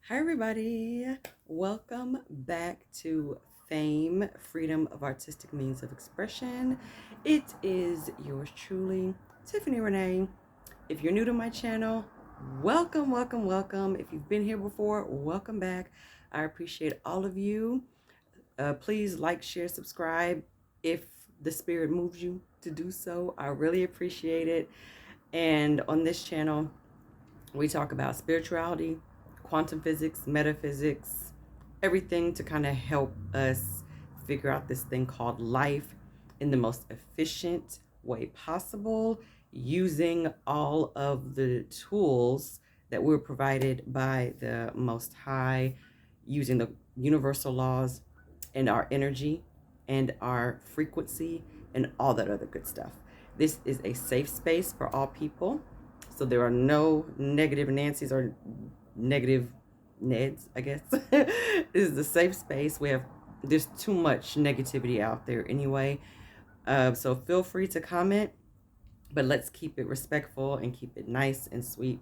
Hi, everybody. Welcome back to Fame, Freedom of Artistic Means of Expression. It is yours truly, Tiffany Renee. If you're new to my channel, welcome, welcome, welcome. If you've been here before, welcome back. I appreciate all of you. Please like, share, subscribe if the spirit moves you to do so. I really appreciate it. And on this channel, we talk about spirituality, quantum physics, metaphysics, everything to kind of help us figure out this thing called life in the most efficient way possible, using all of the tools that we're provided by the Most High, using the universal laws and our energy and our frequency and all that other good stuff. This is a safe space for all people. So there are no negative Nancy's or negative Neds, I guess. This is a safe space. There's too much negativity out there anyway. So feel free to comment, but let's keep it respectful and keep it nice and sweet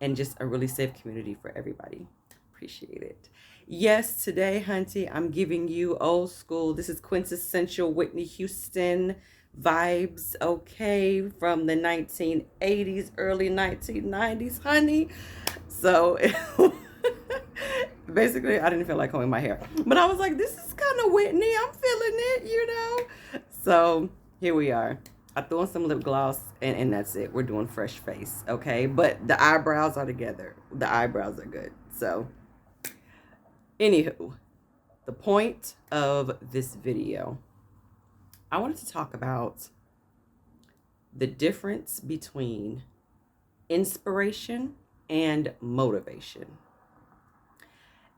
and just a really safe community for everybody. Appreciate it. Yes, today, Hunty, I'm giving you old school. This is quintessential Whitney Houston vibes, okay, from the 1980s, early 1990s, honey. So basically, I didn't feel like combing my hair, but I was like, this is kind of Whitney. I'm feeling it. So here we are. I threw on some lip gloss and that's it. We're doing fresh face, okay? But the eyebrows are together. The eyebrows are good. So, anywho, the point of this video, I wanted to talk about the difference between inspiration and motivation.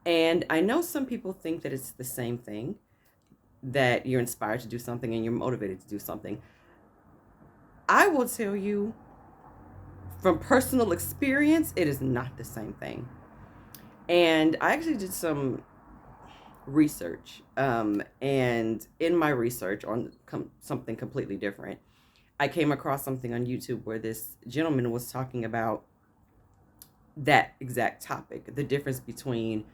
And I know some people think that it's the same thing, that you're inspired to do something and you're motivated to do something. I will tell you from personal experience, it is not the same thing. And I actually did some research, and in my research on something completely different, I came across something on YouTube where this gentleman was talking about that exact topic, the difference between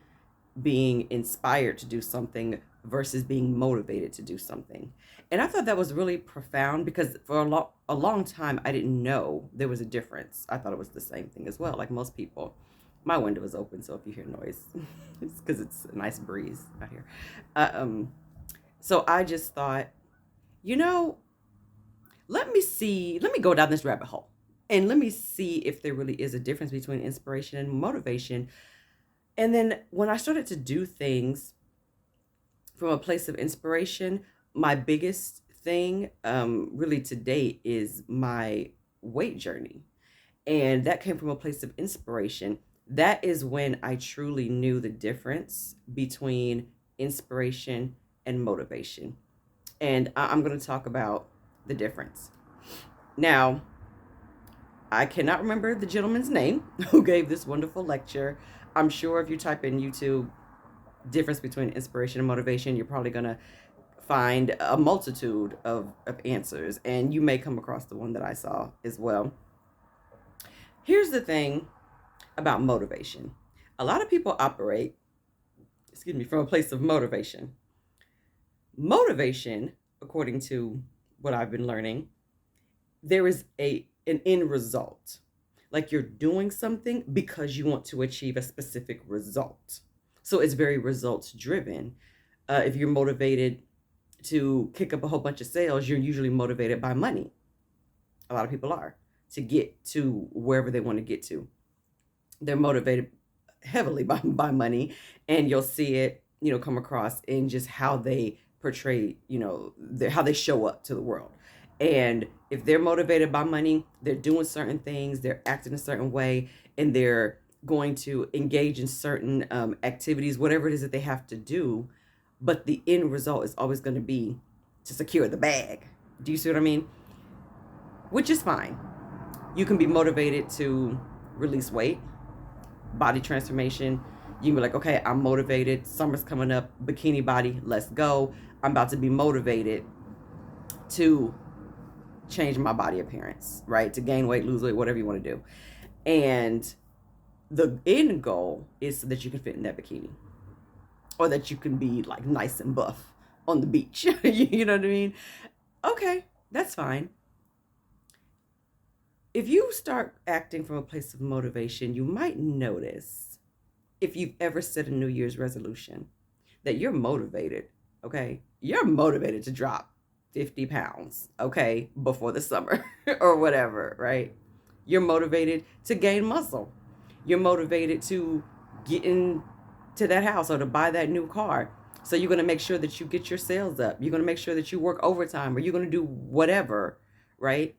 being inspired to do something versus being motivated to do something. And I thought that was really profound because for a long time I didn't know there was a difference. I thought it was the same thing as well, like most people. My window is open, so if you hear noise, it's because it's a nice breeze out here. So I just thought, you know, let me go down this rabbit hole and let me see if there really is a difference between inspiration and motivation. And then when I started to do things from a place of inspiration, my biggest thing really to date is my weight journey. And that came from a place of inspiration. That is when I truly knew the difference between inspiration and motivation. And I'm going to talk about the difference. Now, I cannot remember the gentleman's name who gave this wonderful lecture. I'm sure if you type in YouTube difference between inspiration and motivation, you're probably going to find a multitude of answers, and you may come across the one that I saw as well. Here's the thing about motivation. A lot of people operate, from a place of motivation. Motivation, according to what I've been learning, there is an end result. Like you're doing something because you want to achieve a specific result. So it's very results driven. If you're motivated to kick up a whole bunch of sales, you're usually motivated by money. A lot of people are, to get to wherever they want to get to. They're motivated heavily by money, and you'll see it, come across in just how they portray, how they show up to the world. And if they're motivated by money, they're doing certain things, they're acting a certain way, and they're going to engage in certain activities, whatever it is that they have to do. But the end result is always going to be to secure the bag. Do you see what I mean? Which is fine. You can be motivated to release weight, body transformation. You can be like, okay, I'm motivated. Summer's coming up, bikini body, let's go. I'm about to be motivated to change my body appearance, right? To gain weight, lose weight, whatever you want to do. And the end goal is so that you can fit in that bikini, or that you can be like nice and buff on the beach. You know what I mean? Okay, that's fine. If you start acting from a place of motivation, you might notice, if you've ever set a New Year's resolution, that you're motivated. Okay, you're motivated to drop 50 pounds, okay, before the summer or whatever, right? You're motivated to gain muscle. You're motivated to get into that house or to buy that new car. So you're going to make sure that you get your sales up. You're going to make sure that you work overtime, or you're going to do whatever, right?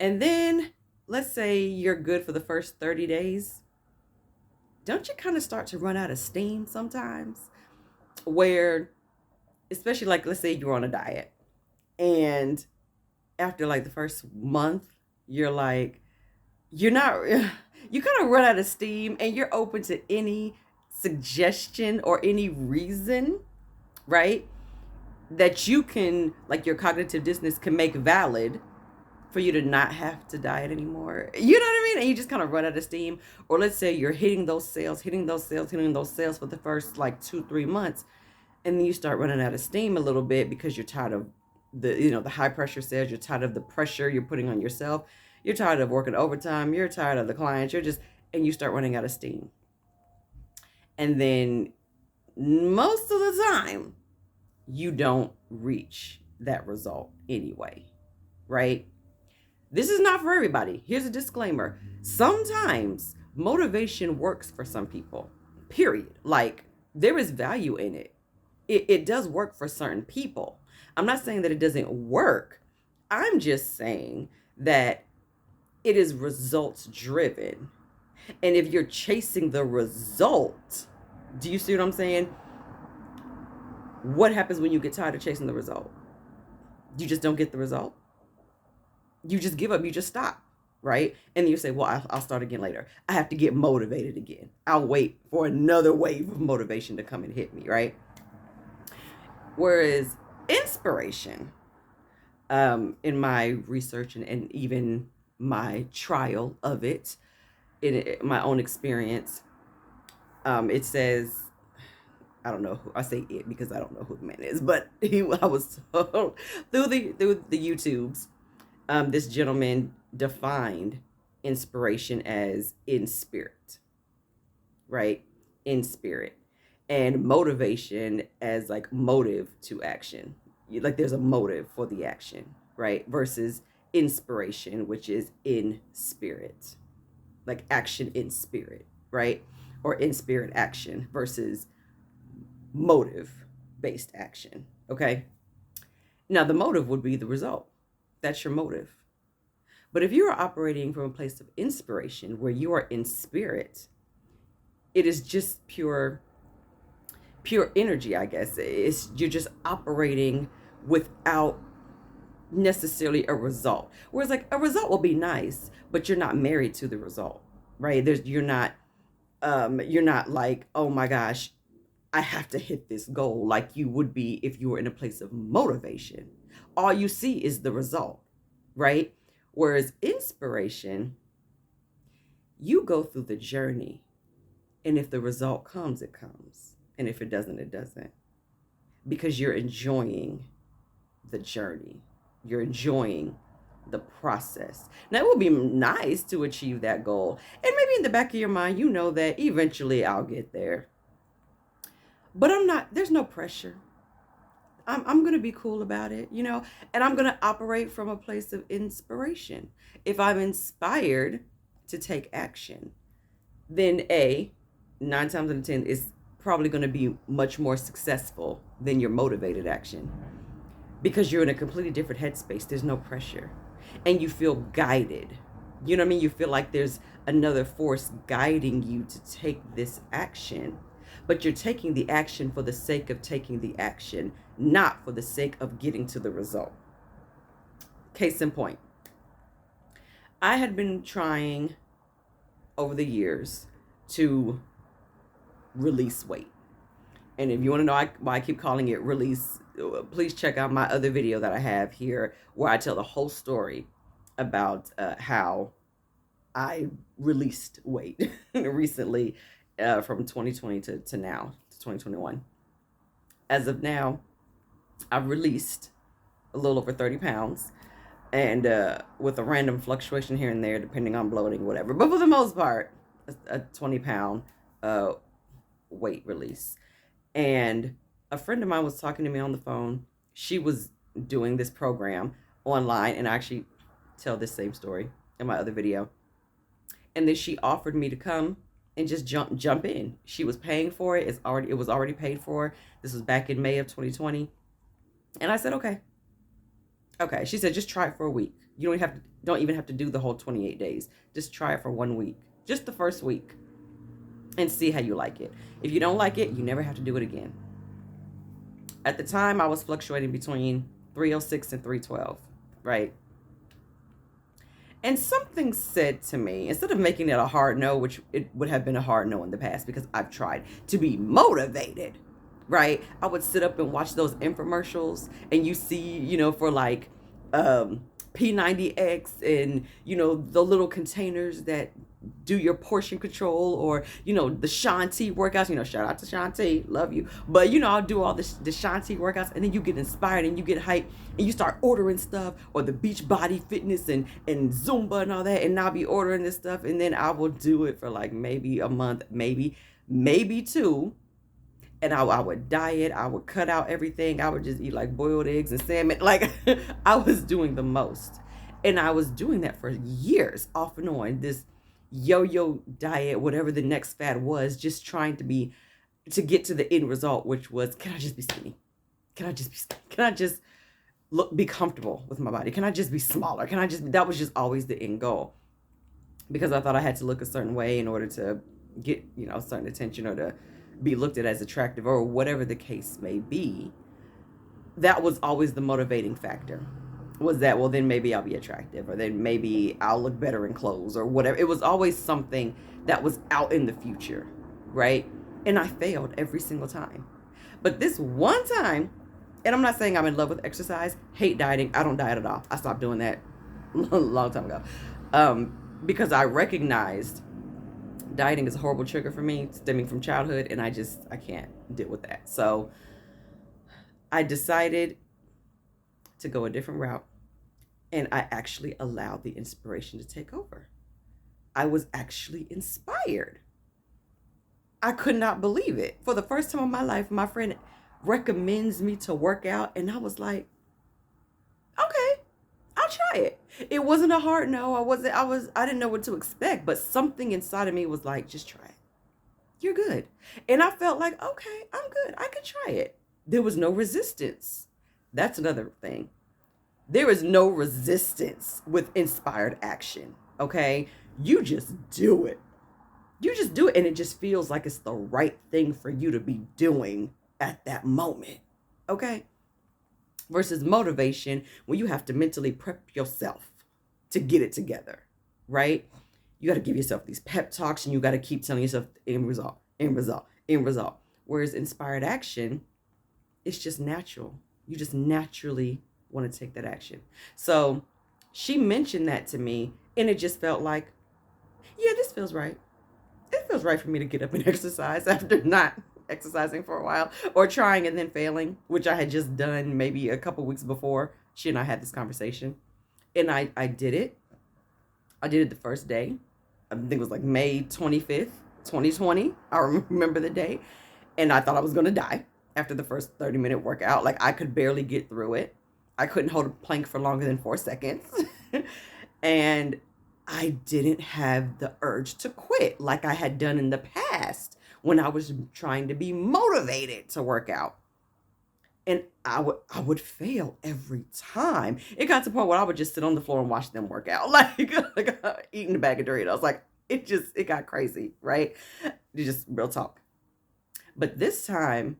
And then let's say you're good for the first 30 days. Don't you kind of start to run out of steam sometimes? Where, especially like, let's say you're on a diet, and after like the first month, you're like, you're not, you kind of run out of steam, and you're open to any suggestion or any reason, right? That you can, like, your cognitive dissonance can make valid for you to not have to diet anymore. You know what I mean? And you just kind of run out of steam. Or let's say you're hitting those sales for the first like 2-3 months, and then you start running out of steam a little bit because you're tired of the high pressure sales. You're tired of the pressure you're putting on yourself. You're tired of working overtime. You're tired of the clients. And you start running out of steam. And then most of the time, you don't reach that result anyway, right? This is not for everybody. Here's a disclaimer. Sometimes motivation works for some people, period. Like, there is value in it. It does work for certain people. I'm not saying that it doesn't work. I'm just saying that it is results driven. And if you're chasing the result, do you see what I'm saying? What happens when you get tired of chasing the result? You just don't get the result. You just give up. You just stop, right? And then you say, well, I'll start again later. I have to get motivated again. I'll wait for another wave of motivation to come and hit me, right? Whereas inspiration, in my research and even my trial of it, in my own experience, it says, I don't know who, I say it because I don't know who the man is, but I was told through the YouTubes, this gentleman defined inspiration as in spirit, right? In spirit. And motivation as like motive to action. Like, there's a motive for the action, right? Versus inspiration, which is in spirit. Like action in spirit, right? Or in spirit action versus motive based action, okay? Now, the motive would be the result. That's your motive. But if you are operating from a place of inspiration where you are in spirit, it is just pure energy, I guess. You're just operating without necessarily a result. Whereas like a result will be nice, but you're not married to the result, right? You're not like, oh my gosh, I have to hit this goal, like you would be if you were in a place of motivation. All you see is the result, right? Whereas inspiration, you go through the journey, and if the result comes, it comes. And if it doesn't, it doesn't. Because you're enjoying the journey. You're enjoying the process. Now, it will be nice to achieve that goal. And maybe in the back of your mind, you know that eventually I'll get there. But there's no pressure. I'm going to be cool about it, and I'm going to operate from a place of inspiration. If I'm inspired to take action, then 9 times out of 10 is probably going to be much more successful than your motivated action, because you're in a completely different headspace. There's no pressure, and you feel guided. You know what I mean? You feel like there's another force guiding you to take this action, but you're taking the action for the sake of taking the action, not for the sake of getting to the result. Case in point, I had been trying over the years to release weight. And if you want to know why I keep calling it release, please check out my other video that I have here where I tell the whole story about how I released weight recently, from 2020 to now, to 2021. As of now, I've released a little over 30 pounds, and with a random fluctuation here and there, depending on bloating, whatever. But for the most part, a 20-pound uh, weight release. And a friend of mine was talking to me on the phone. She was doing this program online, and I actually tell this same story in my other video. And then she offered me to come and just jump in. She was paying for it. It was already paid for. This was back in May of 2020. And I said, okay. Okay. She said, just try it for a week. You don't even have to do the whole 28 days. Just try it for 1 week. Just the first week. And see how you like it. If you don't like it, you never have to do it again. At the time, I was fluctuating between 306 and 312, right? And something said to me, instead of making it a hard no, which it would have been a hard no in the past because I've tried to be motivated, right? I would sit up and watch those infomercials, and you see, for like P90X and, the little containers that do your portion control, or, the Shanti workouts, shout out to Shanti, love you. But, I'll do all the Shanti workouts, and then you get inspired and you get hyped and you start ordering stuff, or the beach body fitness and Zumba and all that. And I'll be ordering this stuff, and then I will do it for like maybe a month, maybe two. And I would diet. I would cut out everything. I would just eat like boiled eggs and salmon. Like I was doing the most. And I was doing that for years off and on. This yo-yo diet, whatever the next fad was, just trying to get to the end result, which was, can I just be skinny? Can I just be skinny? Can I just be comfortable with my body? Can I just be smaller? That was just always the end goal. Because I thought I had to look a certain way in order to get, certain attention, or to be looked at as attractive, or whatever the case may be. That was always the motivating factor, was that, well, then maybe I'll be attractive, or then maybe I'll look better in clothes, or whatever. It was always something that was out in the future, right? And I failed every single time. But this one time, and I'm not saying I'm in love with exercise, hate dieting, I don't diet at all. I stopped doing that a long time ago, because I recognized dieting is a horrible trigger for me, stemming from childhood, and I can't deal with that. So I decided to go a different route, and I actually allowed the inspiration to take over. I was actually inspired. I could not believe it. For the first time in my life, my friend recommends me to work out, and I was like, okay, I'll try it. It wasn't a hard no. I didn't know what to expect, but something inside of me was like, just try it. You're good. And I felt like, okay, I'm good. I could try it. There was no resistance. That's another thing. There is no resistance with inspired action. Okay. You just do it. You just do it. And it just feels like it's the right thing for you to be doing at that moment. Okay. Versus motivation, when you have to mentally prep yourself to get it together, right? You got to give yourself these pep talks, and you got to keep telling yourself end result, end result, end result. Whereas inspired action, it's just natural. You just naturally want to take that action. So she mentioned that to me, and it just felt like, yeah, this feels right. It feels right for me to get up and exercise after not exercising for a while, or trying and then failing, which I had just done maybe a couple weeks before. She and I had this conversation, and I did it. I did it the first day. I think it was like May 25th, 2020. I remember the day. And I thought I was going to die after the first 30-minute workout. Like, I could barely get through it. I couldn't hold a plank for longer than 4 seconds. And I didn't have the urge to quit like I had done in the past when I was trying to be motivated to work out. And I would fail every time. It got to the point where I would just sit on the floor and watch them work out, like eating a bag of Doritos. Like, it got crazy, right? Just real talk. But this time,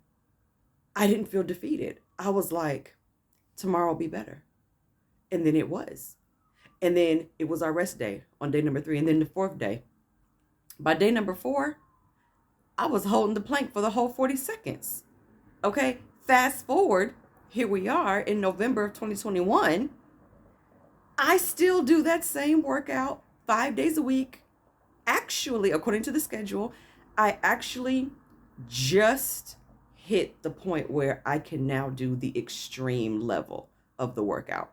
I didn't feel defeated. I was like, tomorrow will be better. And then it was. And then it was our rest day on day number 3. And then the 4th day. By day number 4, I was holding the plank for the whole 40 seconds. Okay, fast forward, here we are in November of 2021. I still do that same workout 5 days a week. Actually, according to the schedule, I actually just hit the point where I can now do the extreme level of the workout.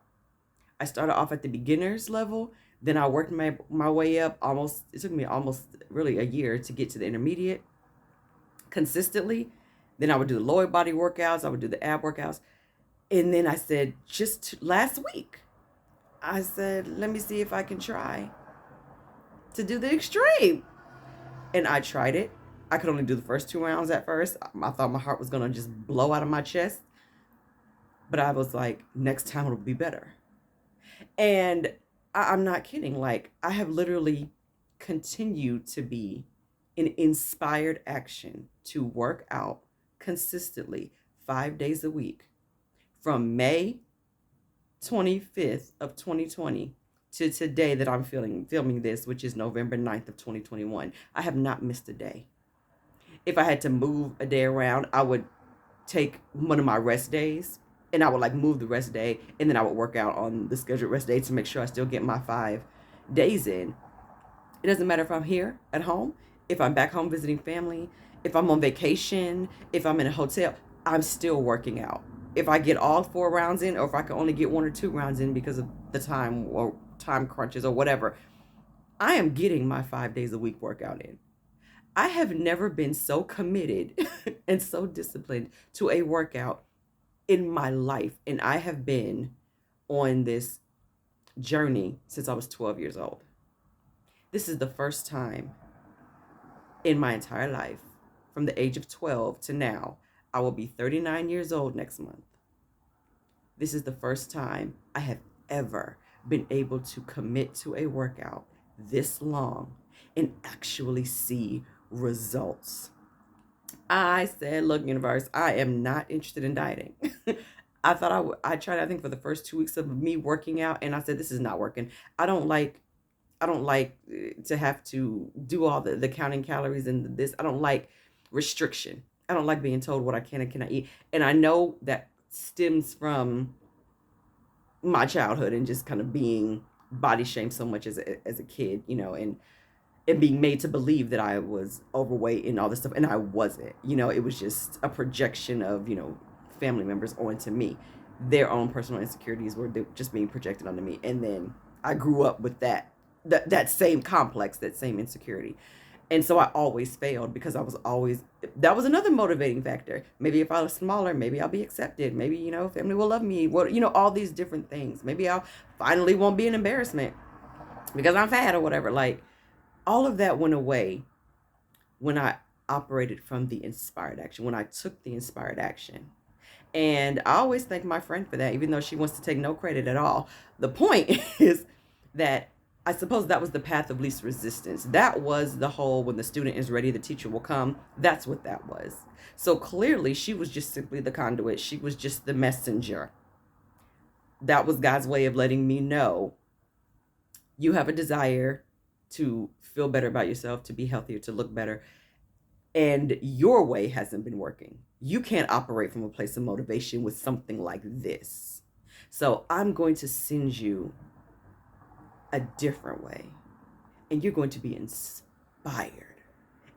I started off at the beginner's level, then I worked my way up. Almost, it took me almost really a year to get to the intermediate consistently. Then I would do the lower body workouts, I would do the ab workouts. And then I said, just last week, I said, let me see if I can try to do the extreme. And I tried it. I could only do the first 2 rounds at first. I thought my heart was going to just blow out of my chest. But I was like, next time it'll be better. And I'm not kidding. Like, I have literally continued to be in inspired action to work out consistently 5 days a week from May 25th of 2020 to today that I'm filming this, which is November 9th of 2021. I have not missed a day. If I had to move a day around, I would take one of my rest days and I would like move the rest day, and then I would work out on the scheduled rest day to make sure I still get my 5 days in. It doesn't matter if I'm here at home, if I'm back home visiting family, if I'm on vacation, if I'm in a hotel, I'm still working out. If I get all 4 rounds in, or if I can only get 1 or 2 rounds in because of the time or time crunches or whatever, I am getting my 5 days a week workout in. I have never been so committed and so disciplined to a workout in my life. And I have been on this journey since I was 12 years old. This is the first time in my entire life, from the age of 12 to now. I will be 39 years old next month. This is the first time I have ever been able to commit to a workout this long and actually see results. I said, look, universe, I am not interested in dieting. I thought I tried, I think, for the first 2 weeks of me working out, and I said, this is not working. I don't like to have to do all the counting calories and this. I don't like restriction. I don't like being told what I can and cannot eat. And I know that stems from my childhood and just kind of being body shamed so much as a kid, and being made to believe that I was overweight and all this stuff. And I wasn't. It was just a projection of, family members onto me. Their own personal insecurities were just being projected onto me. And then I grew up with that same complex, that same insecurity. And so I always failed because that was another motivating factor. Maybe if I was smaller, maybe I'll be accepted. Maybe, family will love me. All these different things. Maybe I'll finally won't be an embarrassment because I'm fat or whatever. Like, all of that went away when I operated from the inspired action, when I took the inspired action. And I always thank my friend for that, even though she wants to take no credit at all. The point is that I suppose that was the path of least resistance. That was the whole, when the student is ready, the teacher will come. That's what that was. So clearly, she was just simply the conduit. She was just the messenger. That was God's way of letting me know, you have a desire to feel better about yourself, to be healthier, to look better. And your way hasn't been working. You can't operate from a place of motivation with something like this. So I'm going to send you a different way, and you're going to be inspired,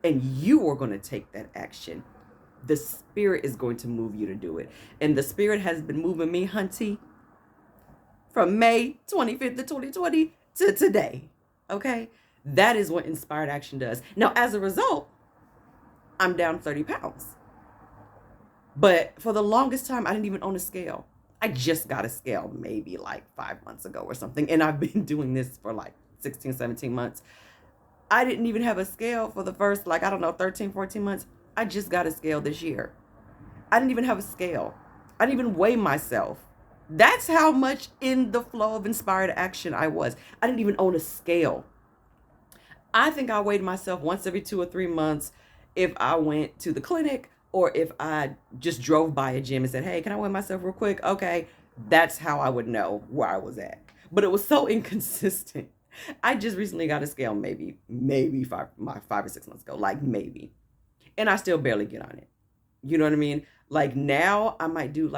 and you are going to take that action. The Spirit is going to move you to do it. And the Spirit has been moving me, hunty, from May 25th of 2020 to today. Okay? That is what inspired action does. Now, as a result, I'm down 30 pounds. But for the longest time, I didn't even own a scale. I just got a scale maybe like 5 months ago or something. And I've been doing this for like 16, 17 months. I didn't even have a scale for the first, 13, 14 months. I just got a scale this year. I didn't even have a scale. I didn't even weigh myself. That's how much in the flow of inspired action I was. I didn't even own a scale. I think I weighed myself once every 2 or 3 months if I went to the clinic, or if I just drove by a gym and said, hey, can I weigh myself real quick? Okay, that's how I would know where I was at. But it was so inconsistent. I just recently got a scale maybe 5 or 6 months ago, maybe. And I still barely get on it. You know what I mean? Like, now I might do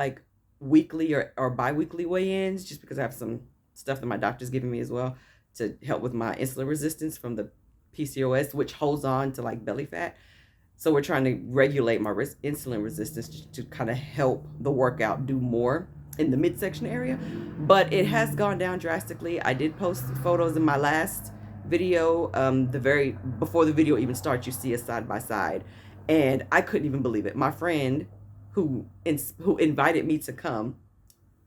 weekly or bi-weekly weigh-ins, just because I have some stuff that my doctor's giving me as well to help with my insulin resistance from the PCOS, which holds on to like belly fat. So we're trying to regulate my insulin resistance to kind of help the workout do more in the midsection area. But it has gone down drastically. I did post photos in my last video. The very before the video even starts, you see a side by side, and I couldn't even believe it. My friend who invited me to come,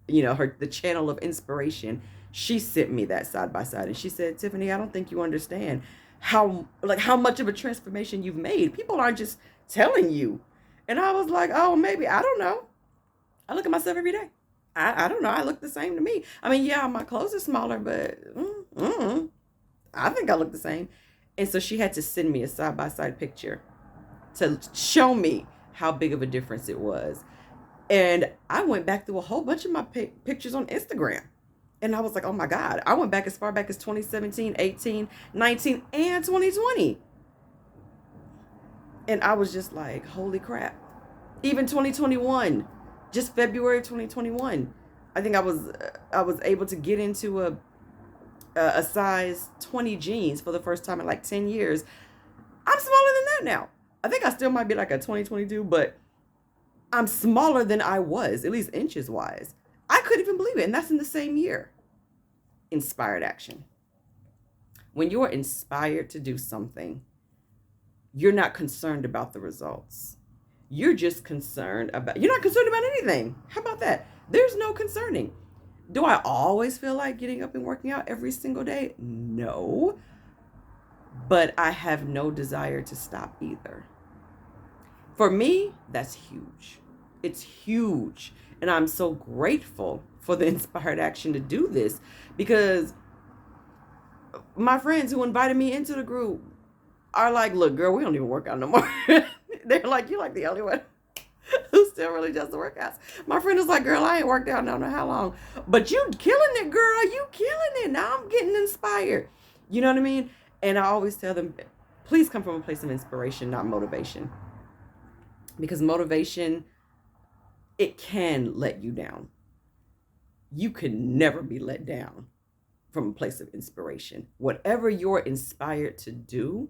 the channel of inspiration, she sent me that side by side, and she said, Tiffany, I don't think you understand how much of a transformation you've made. People aren't just telling you. And I was like, oh, maybe, I don't know. I look at myself every day. I don't know. I look the same to me. I mean, yeah, my clothes are smaller, but I think I look the same. And so she had to send me a side by side picture to show me how big of a difference it was. And I went back through a whole bunch of my pictures on Instagram. And I was like, oh my God, I went back as far back as 2017, 18, 19, and 2020. And I was just like, holy crap. Even 2021, just February 2021, I think I was able to get into a size 20 jeans for the first time in like 10 years. I'm smaller than that now. I think I still might be like a 2022, but I'm smaller than I was, at least inches wise. I couldn't even believe it. And that's in the same year. Inspired action. When you are inspired to do something, you're not concerned about the results. You're not concerned about anything. How about that? There's no concerning. Do I always feel like getting up and working out every single day? No. But I have no desire to stop either. For me, that's huge. It's huge. And I'm so grateful for the inspired action to do this, because my friends who invited me into the group are like, look, girl, we don't even work out no more. They're like, you're like the only one who still really does the workouts. My friend is like, girl, I ain't worked out in I don't know how long, but you killing it, girl. You killing it. Now I'm getting inspired. You know what I mean? And I always tell them, please come from a place of inspiration, not motivation. Because motivation, it can let you down. You can never be let down from a place of inspiration. Whatever you're inspired to do,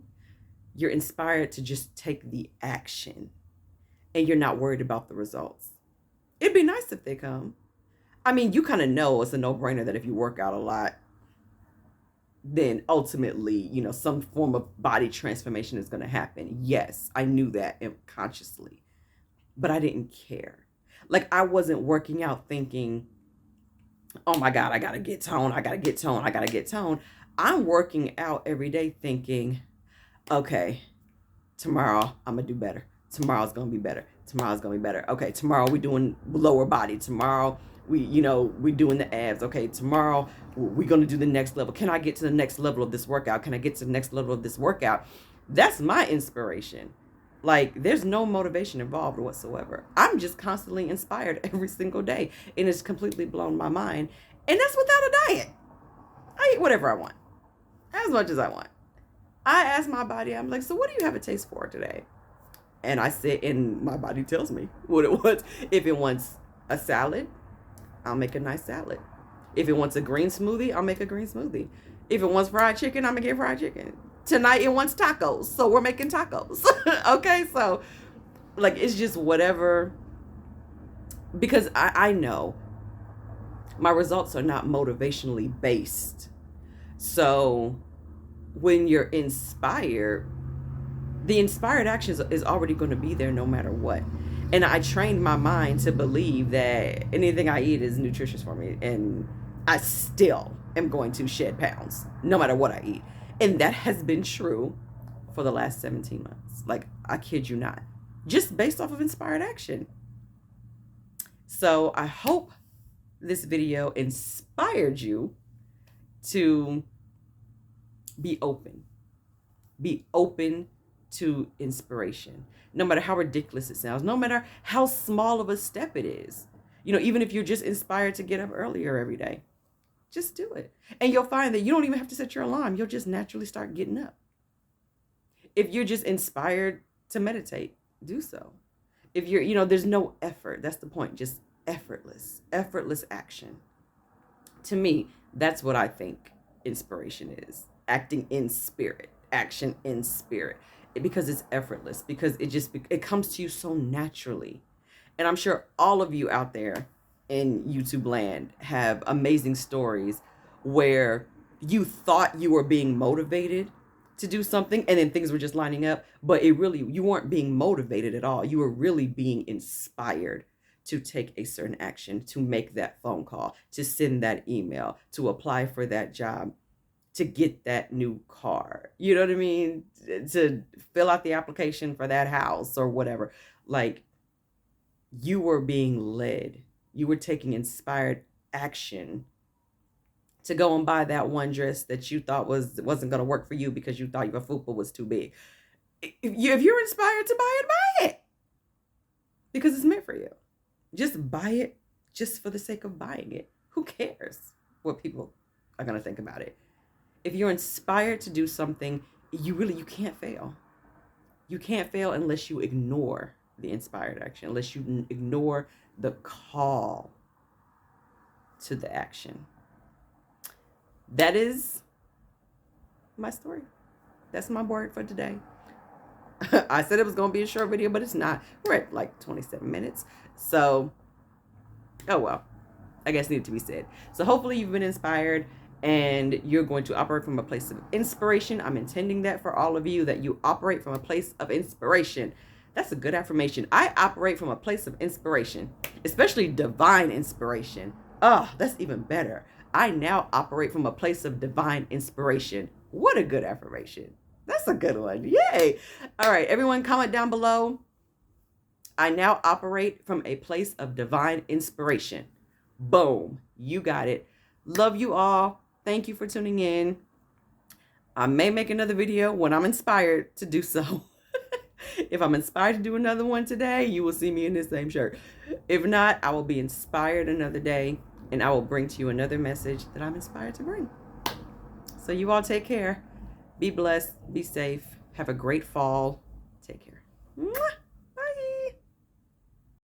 you're inspired to just take the action, and you're not worried about the results. It'd be nice if they come. I mean, you kind of know it's a no-brainer that if you work out a lot, then ultimately, some form of body transformation is going to happen. Yes, I knew that consciously, but I didn't care. Like, I wasn't working out thinking, oh my God, I got to get toned. I got to get toned. I got to get toned. I'm working out every day thinking, okay, tomorrow I'm going to do better. Tomorrow's going to be better. Tomorrow's going to be better. Okay, tomorrow we're doing lower body. Tomorrow we're doing the abs. Okay, tomorrow we're going to do the next level. Can I get to the next level of this workout? Can I get to the next level of this workout? That's my inspiration. Like, there's no motivation involved whatsoever. I'm just constantly inspired every single day. And it's completely blown my mind. And that's without a diet. I eat whatever I want. As much as I want. I ask my body, I'm like, so what do you have a taste for today? And I sit and my body tells me what it wants. If it wants a salad, I'll make a nice salad. If it wants a green smoothie, I'll make a green smoothie. If it wants fried chicken, I'm going to get fried chicken. Tonight it wants tacos, so we're making tacos. Okay, so like, it's just whatever, because I know my results are not motivationally based. So when you're inspired, the inspired action is already going to be there no matter what. And I trained my mind to believe that anything I eat is nutritious for me, and I still am going to shed pounds no matter what I eat. And that has been true for the last 17 months. Like, I kid you not. Just based off of inspired action. So I hope this video inspired you to be open. Be open to inspiration. No matter how ridiculous it sounds. No matter how small of a step it is. Even if you're just inspired to get up earlier every day. Just do it. And you'll find that you don't even have to set your alarm. You'll just naturally start getting up. If you're just inspired to meditate, do so. If there's no effort. That's the point. Just effortless action. To me, that's what I think inspiration is. Acting in spirit, action in spirit. Because it's effortless, because it comes to you so naturally. And I'm sure all of you out there in YouTube land have amazing stories where you thought you were being motivated to do something and then things were just lining up, but you weren't being motivated at all. You were really being inspired to take a certain action, to make that phone call, to send that email, to apply for that job, to get that new car. You know what I mean? To fill out the application for that house or whatever. Like, you were being led. You were taking inspired action to go and buy that one dress that you thought wasn't going to work for you because you thought your fupa was too big. If you're inspired to buy it, because it's meant for you. Just buy it just for the sake of buying it. Who cares what people are going to think about it? If you're inspired to do something, you can't fail. You can't fail unless you ignore the inspired action, unless you ignore the call to the action. That is my story. That's my word for today. I said it was going to be a short video, but it's not. We're at like 27 minutes. So, oh well, I guess it needed to be said. So hopefully you've been inspired and you're going to operate from a place of inspiration. I'm intending that for all of you, that you operate from a place of inspiration. That's a good affirmation. I operate from a place of inspiration, especially divine inspiration. Oh, that's even better. I now operate from a place of divine inspiration. What a good affirmation. That's a good one. Yay. All right, everyone, comment down below. I now operate from a place of divine inspiration. Boom. You got it. Love you all. Thank you for tuning in. I may make another video when I'm inspired to do so. If I'm inspired to do another one today, you will see me in this same shirt. If not, I will be inspired another day, and I will bring to you another message that I'm inspired to bring. So you all take care. Be blessed. Be safe. Have a great fall. Take care. Mwah!